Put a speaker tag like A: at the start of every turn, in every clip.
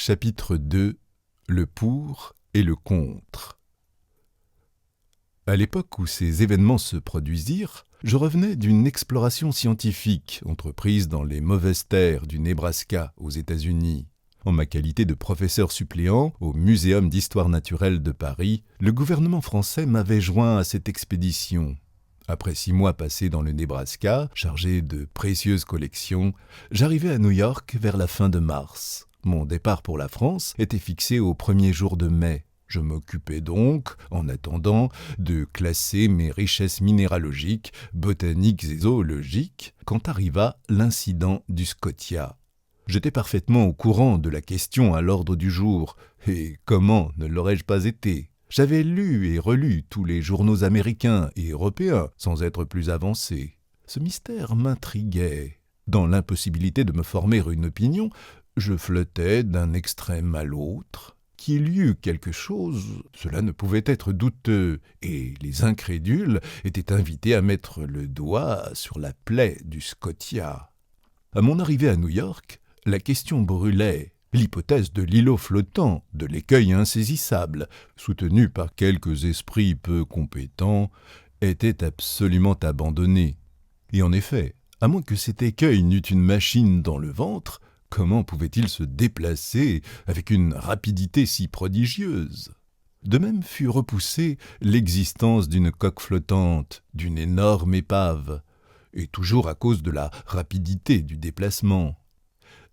A: Chapitre 2 « Le pour et le contre ». À l'époque où ces événements se produisirent, je revenais d'une exploration scientifique entreprise dans les mauvaises terres du Nebraska aux États-Unis. En ma qualité de professeur suppléant au Muséum d'histoire naturelle de Paris, le gouvernement français m'avait joint à cette expédition. Après 6 mois passés dans le Nebraska, chargé de précieuses collections, j'arrivais à New York vers la fin de mars. Mon départ pour la France était fixé au 1er jour de mai. Je m'occupais donc, en attendant, de classer mes richesses minéralogiques, botaniques et zoologiques, quand arriva l'incident du Scotia. J'étais parfaitement au courant de la question à l'ordre du jour, et comment ne l'aurais-je pas été ? J'avais lu et relu tous les journaux américains et européens, sans être plus avancé. Ce mystère m'intriguait. Dans l'impossibilité de me former une opinion, je flottais d'un extrême à l'autre. Qu'il y eût quelque chose, cela ne pouvait être douteux, et les incrédules étaient invités à mettre le doigt sur la plaie du Scotia. À mon arrivée à New York, la question brûlait. L'hypothèse de l'îlot flottant, de l'écueil insaisissable, soutenue par quelques esprits peu compétents, était absolument abandonnée. Et en effet, à moins que cet écueil n'eût une machine dans le ventre, comment pouvait-il se déplacer avec une rapidité si prodigieuse ? De même fut repoussée l'existence d'une coque flottante, d'une énorme épave, et toujours à cause de la rapidité du déplacement.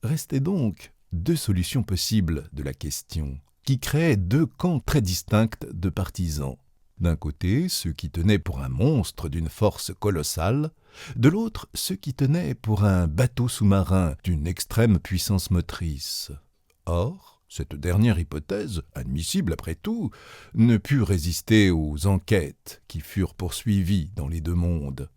A: Restaient donc 2 solutions possibles de la question, qui créaient 2 camps très distincts de partisans. D'un côté, ceux qui tenaient pour un monstre d'une force colossale, de l'autre, ceux qui tenaient pour un bateau sous-marin d'une extrême puissance motrice. Or, cette dernière hypothèse, admissible après tout, ne put résister aux enquêtes qui furent poursuivies dans les 2 mondes.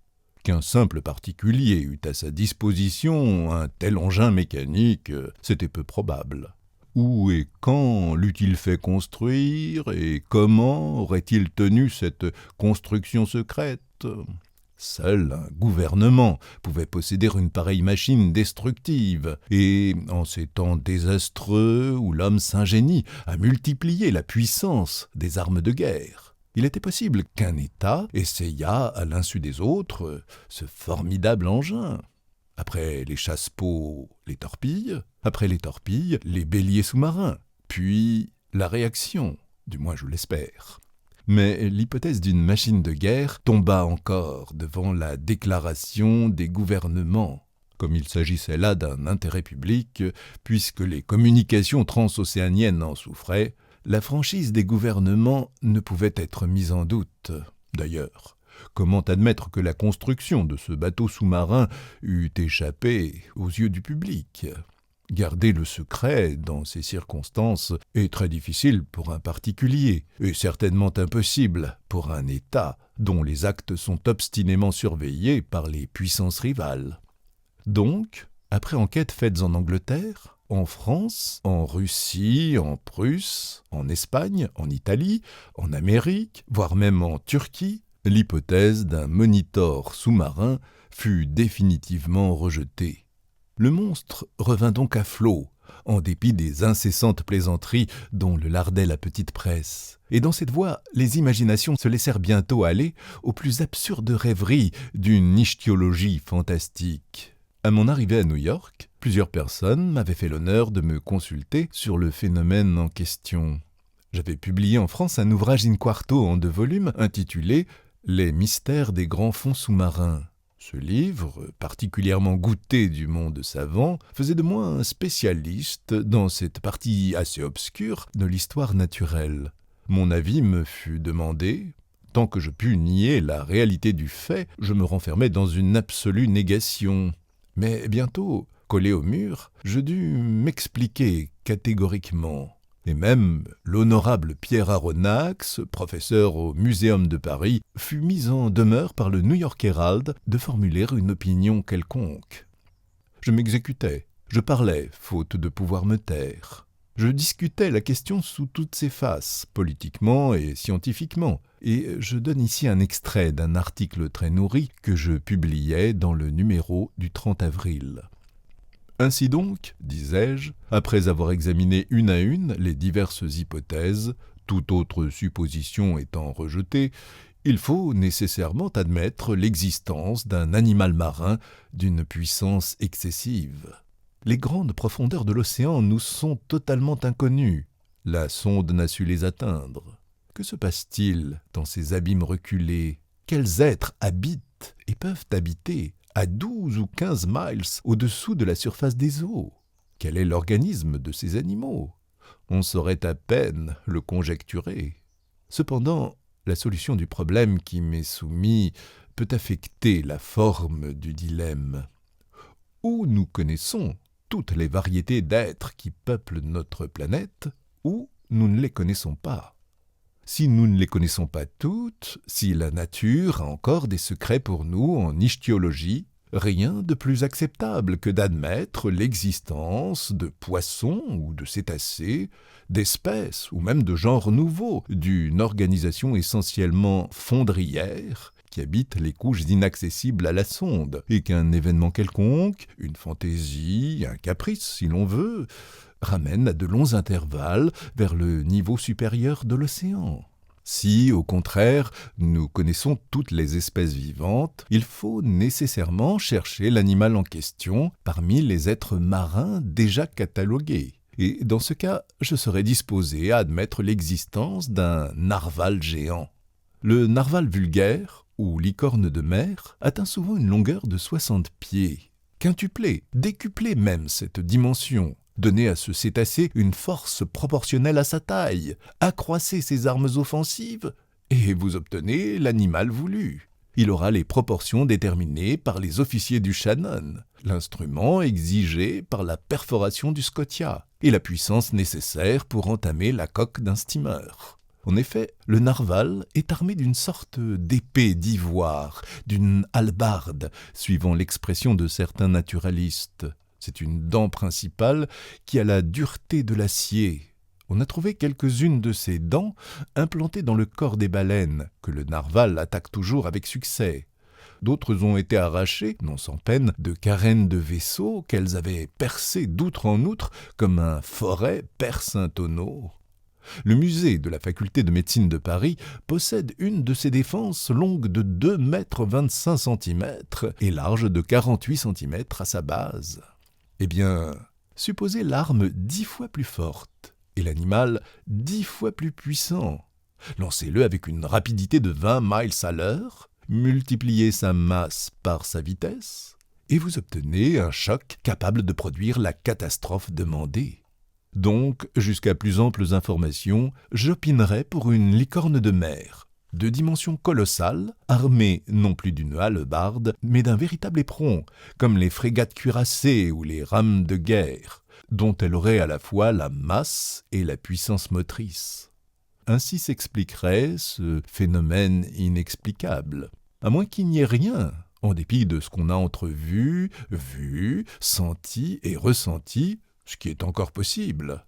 A: Qu'un simple particulier eût à sa disposition un tel engin mécanique, c'était peu probable. Où et quand l'eût-il fait construire, et comment aurait-il tenu cette construction secrète ? Seul un gouvernement pouvait posséder une pareille machine destructive, et en ces temps désastreux où l'homme s'ingénie à multiplier la puissance des armes de guerre, il était possible qu'un État essayât à l'insu des autres ce formidable engin. Après les chasse-peaux, les torpilles, après les torpilles, les béliers sous-marins, puis la réaction, du moins je l'espère. Mais l'hypothèse d'une machine de guerre tomba encore devant la déclaration des gouvernements, comme il s'agissait là d'un intérêt public, puisque les communications transocéaniennes en souffraient, la franchise des gouvernements ne pouvait être mise en doute. D'ailleurs, comment admettre que la construction de ce bateau sous-marin eût échappé aux yeux du public ? Garder le secret dans ces circonstances est très difficile pour un particulier, et certainement impossible pour un État dont les actes sont obstinément surveillés par les puissances rivales. Donc, après enquêtes faites en Angleterre, en France, en Russie, en Prusse, en Espagne, en Italie, en Amérique, voire même en Turquie, l'hypothèse d'un monitor sous-marin fut définitivement rejetée. Le monstre revint donc à flot, en dépit des incessantes plaisanteries dont le lardait la petite presse. Et dans cette voie, les imaginations se laissèrent bientôt aller aux plus absurdes rêveries d'une ichthyologie fantastique. À mon arrivée à New York, plusieurs personnes m'avaient fait l'honneur de me consulter sur le phénomène en question. J'avais publié en France un ouvrage in-quarto en 2 volumes intitulé « Les mystères des grands fonds sous-marins ». Ce livre, particulièrement goûté du monde savant, faisait de moi un spécialiste dans cette partie assez obscure de l'histoire naturelle. Mon avis me fut demandé. Tant que je pus nier la réalité du fait, je me renfermais dans une absolue négation. Mais bientôt, collé au mur, je dus m'expliquer catégoriquement. Et même l'honorable Pierre Aronnax, professeur au Muséum de Paris, fut mis en demeure par le New York Herald de formuler une opinion quelconque. Je m'exécutais, je parlais, faute de pouvoir me taire. Je discutais la question sous toutes ses faces, politiquement et scientifiquement, et je donne ici un extrait d'un article très nourri que je publiais dans le numéro du 30 avril. Ainsi donc, disais-je, après avoir examiné une à une les diverses hypothèses, toute autre supposition étant rejetée, il faut nécessairement admettre l'existence d'un animal marin d'une puissance excessive. Les grandes profondeurs de l'océan nous sont totalement inconnues. La sonde n'a su les atteindre. Que se passe-t-il dans ces abîmes reculés? Quels êtres habitent et peuvent habiter à 12 ou 15 miles au-dessous de la surface des eaux? Quel est l'organisme de ces animaux? On saurait à peine le conjecturer. Cependant, la solution du problème qui m'est soumis peut affecter la forme du dilemme. Ou nous connaissons toutes les variétés d'êtres qui peuplent notre planète, ou nous ne les connaissons pas. Si nous ne les connaissons pas toutes, si la nature a encore des secrets pour nous en ichthyologie, rien de plus acceptable que d'admettre l'existence de poissons ou de cétacés, d'espèces ou même de genres nouveaux, d'une organisation essentiellement fondrière qui habite les couches inaccessibles à la sonde, et qu'un événement quelconque, une fantaisie, un caprice si l'on veut, ramène à de longs intervalles vers le niveau supérieur de l'océan. Si, au contraire, nous connaissons toutes les espèces vivantes, il faut nécessairement chercher l'animal en question parmi les êtres marins déjà catalogués. Et dans ce cas, je serais disposé à admettre l'existence d'un narval géant. Le narval vulgaire, ou licorne de mer, atteint souvent une longueur de 60 pieds. Quintuplez, décuplez même cette dimension. Donnez à ce cétacé une force proportionnelle à sa taille, accroissez ses armes offensives, et vous obtenez l'animal voulu. Il aura les proportions déterminées par les officiers du Shannon, l'instrument exigé par la perforation du Scotia, et la puissance nécessaire pour entamer la coque d'un steamer. En effet, le narval est armé d'une sorte d'épée d'ivoire, d'une hallebarde, suivant l'expression de certains naturalistes. C'est une dent principale qui a la dureté de l'acier. On a trouvé quelques-unes de ces dents implantées dans le corps des baleines, que le narval attaque toujours avec succès. D'autres ont été arrachées, non sans peine, de carènes de vaisseaux qu'elles avaient percées d'outre en outre comme un foret perce un tonneau. Le musée de la faculté de médecine de Paris possède une de ces défenses longue de 2,25 m et large de 48 cm à sa base. Eh bien, supposez l'arme 10 fois plus forte et l'animal 10 fois plus puissant. Lancez-le avec une rapidité de 20 miles à l'heure, multipliez sa masse par sa vitesse, et vous obtenez un choc capable de produire la catastrophe demandée. Donc, jusqu'à plus amples informations, j'opinerais pour une licorne de mer, de dimension colossale, armée non plus d'une hallebarde, mais d'un véritable éperon, comme les frégates cuirassées ou les rames de guerre, dont elle aurait à la fois la masse et la puissance motrice. Ainsi s'expliquerait ce phénomène inexplicable, à moins qu'il n'y ait rien, en dépit de ce qu'on a entrevu, vu, senti et ressenti, ce qui est encore possible.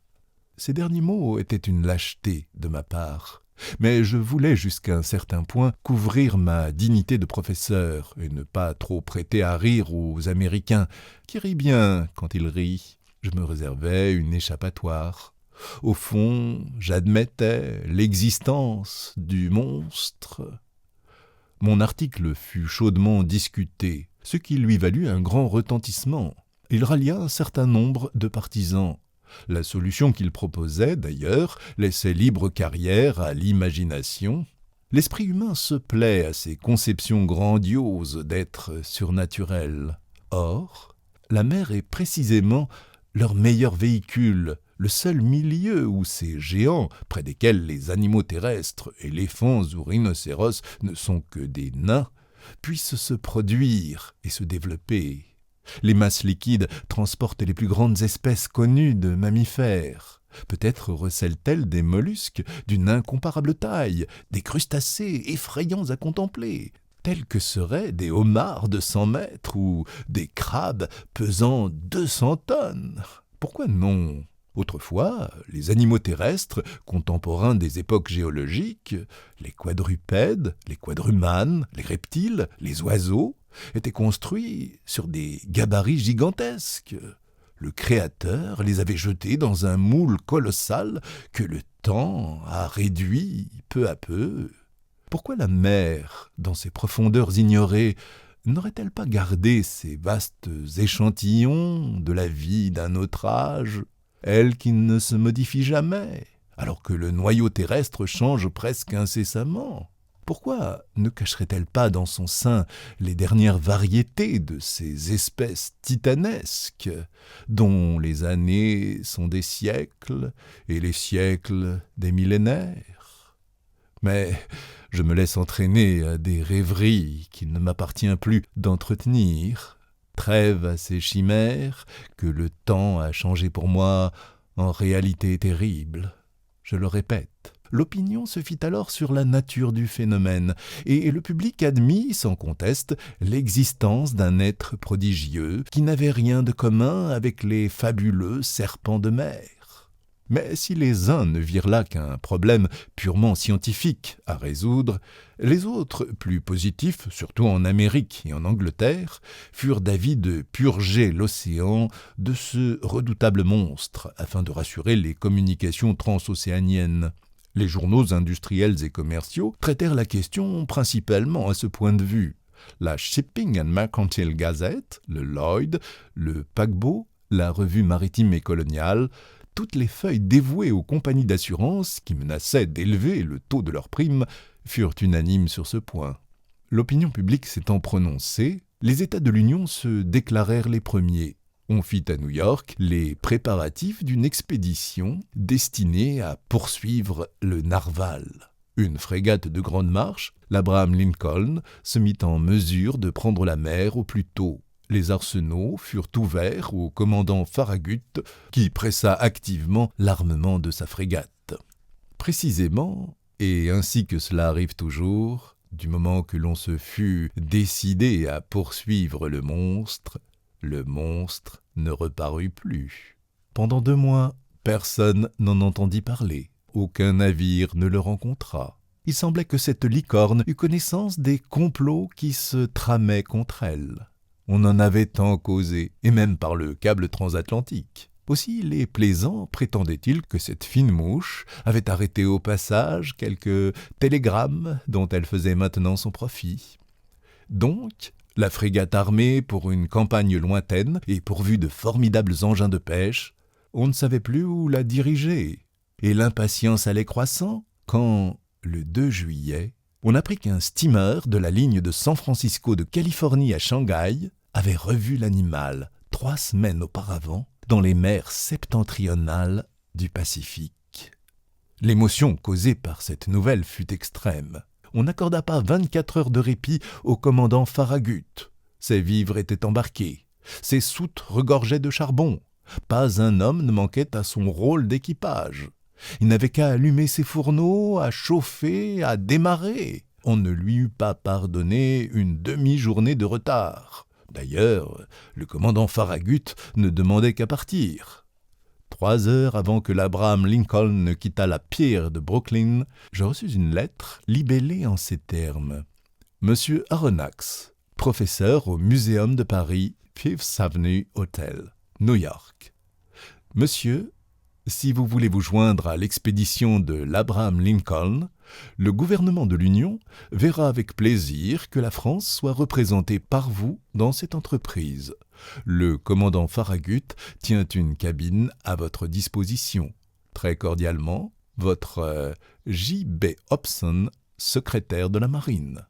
A: Ces derniers mots étaient une lâcheté de ma part, mais je voulais jusqu'à un certain point couvrir ma dignité de professeur et ne pas trop prêter à rire aux Américains, qui rient bien quand ils rient. Je me réservais une échappatoire. Au fond, j'admettais l'existence du monstre. Mon article fut chaudement discuté, ce qui lui valut un grand retentissement. Il rallia un certain nombre de partisans. La solution qu'il proposait, d'ailleurs, laissait libre carrière à l'imagination. L'esprit humain se plaît à ces conceptions grandioses d'êtres surnaturels. Or, la mer est précisément leur meilleur véhicule, le seul milieu où ces géants, près desquels les animaux terrestres, éléphants ou rhinocéros ne sont que des nains, puissent se produire et se développer. Les masses liquides transportent les plus grandes espèces connues de mammifères. Peut-être recèlent-elles des mollusques d'une incomparable taille, des crustacés effrayants à contempler, tels que seraient des homards de 100 mètres ou des crabes pesant 200 tonnes. Pourquoi non ? Autrefois, les animaux terrestres, contemporains des époques géologiques, les quadrupèdes, les quadrumanes, les reptiles, les oiseaux, étaient construits sur des gabarits gigantesques. le Créateur les avait jetés dans un moule colossal que le temps a réduit peu à peu. Pourquoi la mer, dans ses profondeurs ignorées, n'aurait-elle pas gardé ces vastes échantillons de la vie d'un autre âge, elle qui ne se modifie jamais, alors que le noyau terrestre change presque incessamment? Pourquoi ne cacherait-elle pas dans son sein les dernières variétés de ces espèces titanesques, dont les années sont des siècles et les siècles des millénaires? Mais je me laisse entraîner à des rêveries qu'il ne m'appartient plus d'entretenir. Trêve à ces chimères que le temps a changées pour moi en réalité terrible. Je le répète. L'opinion se fit alors sur la nature du phénomène, et le public admit, sans conteste, l'existence d'un être prodigieux qui n'avait rien de commun avec les fabuleux serpents de mer. Mais si les uns ne virent là qu'un problème purement scientifique à résoudre, les autres, plus positifs, surtout en Amérique et en Angleterre, furent d'avis de purger l'océan de ce redoutable monstre afin de rassurer les communications transocéaniennes. Les journaux industriels et commerciaux traitèrent la question principalement à ce point de vue. La Shipping and Mercantile Gazette, le Lloyd, le Paquebot, la Revue maritime et coloniale, toutes les feuilles dévouées aux compagnies d'assurance qui menaçaient d'élever le taux de leurs primes furent unanimes sur ce point. L'opinion publique s'étant prononcée, les États de l'Union se déclarèrent les premiers. On fit à New York les préparatifs d'une expédition destinée à poursuivre le narval. Une frégate de grande marche, l'Abraham Lincoln, se mit en mesure de prendre la mer au plus tôt. Les arsenaux furent ouverts au commandant Farragut, qui pressa activement l'armement de sa frégate. Précisément, et ainsi que cela arrive toujours, du moment que l'on se fut décidé à poursuivre le monstre ne reparut plus. Pendant 2 mois, personne n'en entendit parler. Aucun navire ne le rencontra. Il semblait que cette licorne eût connaissance des complots qui se tramaient contre elle. On en avait tant causé, et même par le câble transatlantique. Aussi les plaisants prétendaient-ils que cette fine mouche avait arrêté au passage quelques télégrammes dont elle faisait maintenant son profit. Donc, la frégate armée pour une campagne lointaine et pourvue de formidables engins de pêche, on ne savait plus où la diriger. Et l'impatience allait croissant quand, le 2 juillet, on apprit qu'un steamer de la ligne de San Francisco de Californie à Shanghai avait revu l'animal 3 semaines auparavant dans les mers septentrionales du Pacifique. L'émotion causée par cette nouvelle fut extrême. On n'accorda pas 24 heures de répit au commandant Farragut. Ses vivres étaient embarqués. Ses soutes regorgeaient de charbon. Pas un homme ne manquait à son rôle d'équipage. Il n'avait qu'à allumer ses fourneaux, à chauffer, à démarrer. On ne lui eût pas pardonné une demi-journée de retard. D'ailleurs, le commandant Farragut ne demandait qu'à partir. 3 heures avant que l'Abraham Lincoln ne quittât la pier de Brooklyn, je reçus une lettre libellée en ces termes. Monsieur Aronnax, professeur au Muséum de Paris, Fifth Avenue Hotel, New York. Monsieur, si vous voulez vous joindre à l'expédition de l'Abraham Lincoln, le gouvernement de l'Union verra avec plaisir que la France soit représentée par vous dans cette entreprise. Le commandant Farragut tient une cabine à votre disposition. Très cordialement, votre J. B. Hobson, secrétaire de la Marine.